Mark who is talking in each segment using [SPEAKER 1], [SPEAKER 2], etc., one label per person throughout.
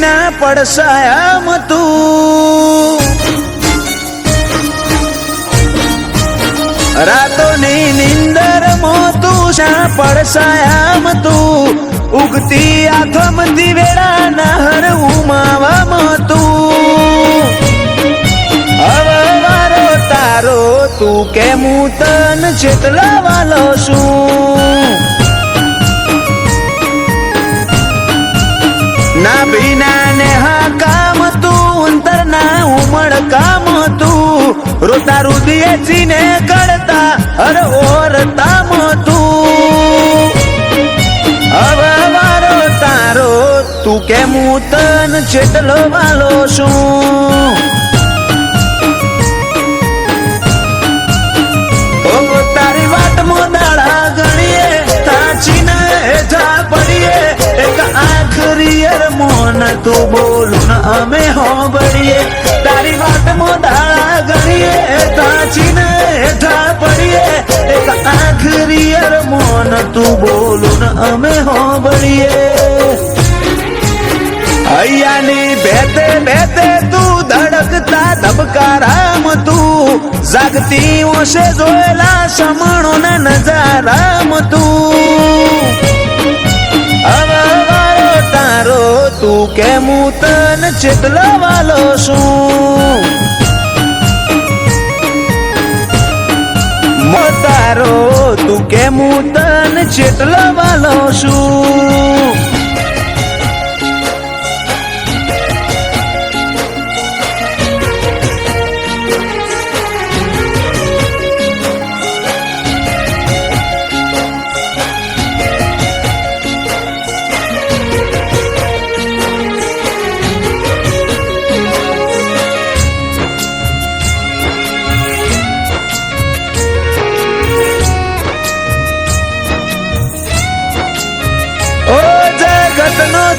[SPEAKER 1] ના પડસાયા તું રાતોની નિંદર મોતું શા પડસાયા તું ઉગતી આથમતી વેળા ના હર ઉમાવા તું હવે વારો તારો તું કેમ તન ચેતલા વાલો શું ના ભીના ને હા કામ તું અંતર ના ઉમળ કામ તું રોતા રુદિયે ચીને કડતા હર ઓરતામ તું હવે વારો તારો તું કેમ તન ચેટલો વાલો શું તારી વાત મોદાળા ગણીએ તાચીને હેઠા પડીએ એક આખરી મોન તું બોલું અમે હોબળીએ તારી વાત મોદાળા ગણીએ તાચીને હેઠા પડીએ એક આખરી મોન તું બોલું અમે હોબળીએ હૈયાની બેતે બેતે તું ધડકતા ધબકારામ તું જાગતી ઓશે જોયેલા સમણો ના નજારામ તું હવે વારો તારો તું કેમ તન ચેતલો વાલો શું મોતારો તું કેમ તન ચેતલો વાલો શું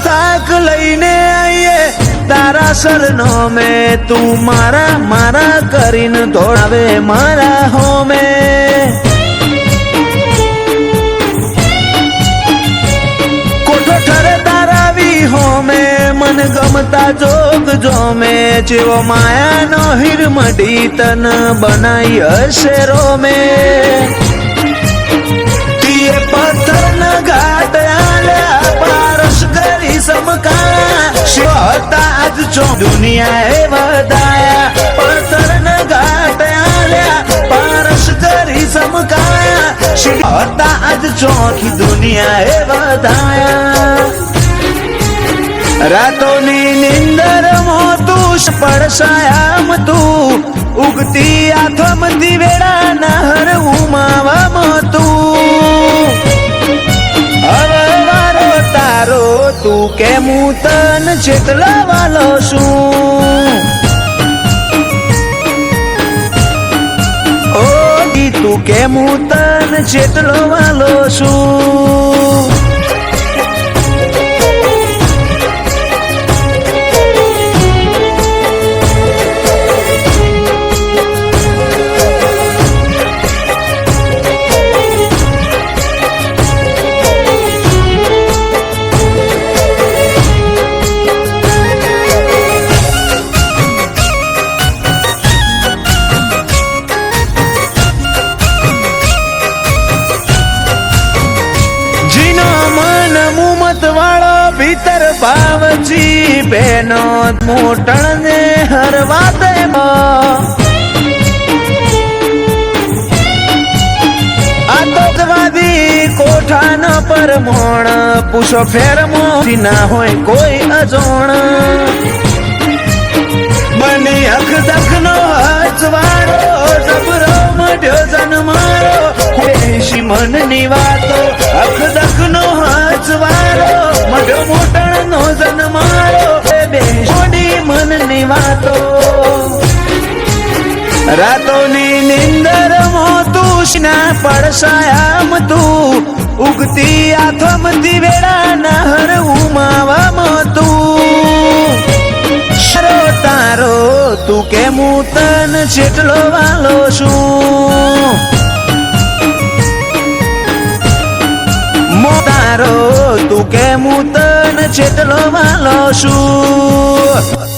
[SPEAKER 1] થાક લઈને આઈએ તારા સરનો મેં તું મારા મારા કરીને દોડાવે મારા હોમે કોઠો ઠરે તારા વી હોમે મન ગમતા જોગ જોમે જેવો માયાનો હિરમડી તન બનાઈ હશે રોમે તીએ પથ્થર ન ઘાટ આલ્યા પારસ કરી સમકા હતા આજ ચો દુનિયા એ વધાયા પથ્થર ન ઘાટ આલ્યા પારસ કરી સમકાયા હતા આજ ચોખી દુનિયા એ વધાયા રાતોની નિંદર મોતું પડસાયામ તું ઉગતી આથમતી વેળા ના હર ઉમાવા તું હવે વારો તારો તું કેમ તન ચેતલા વાલો શું ઓ તું કેમ તન ચેતલો વાલો શું ભીતર ભાવજી બેનો મોટણ ને હરવા દે આતંકવાદી કોઠાન પર મોણ પૂછો ફેર મોથી ના હોય કોઈ અજોણ બની અખ દખ નો હચવાડો જબરો મઢ્યો જન્મારો દેશી મનની વાતો અખ દખ નો હચવાડો મઢ્યો મોટણ નો જન્મારો બેસોડી મનની વાતો રાતોની નિંદર મોતું ના પડસાયામ તું ઉગતી આથમતી વેળા ના હર ઉમાવા તું તારો તું કેમ તન ચેટલો વાલો શું તારો તું કેમ તન જેટલો વાલો છું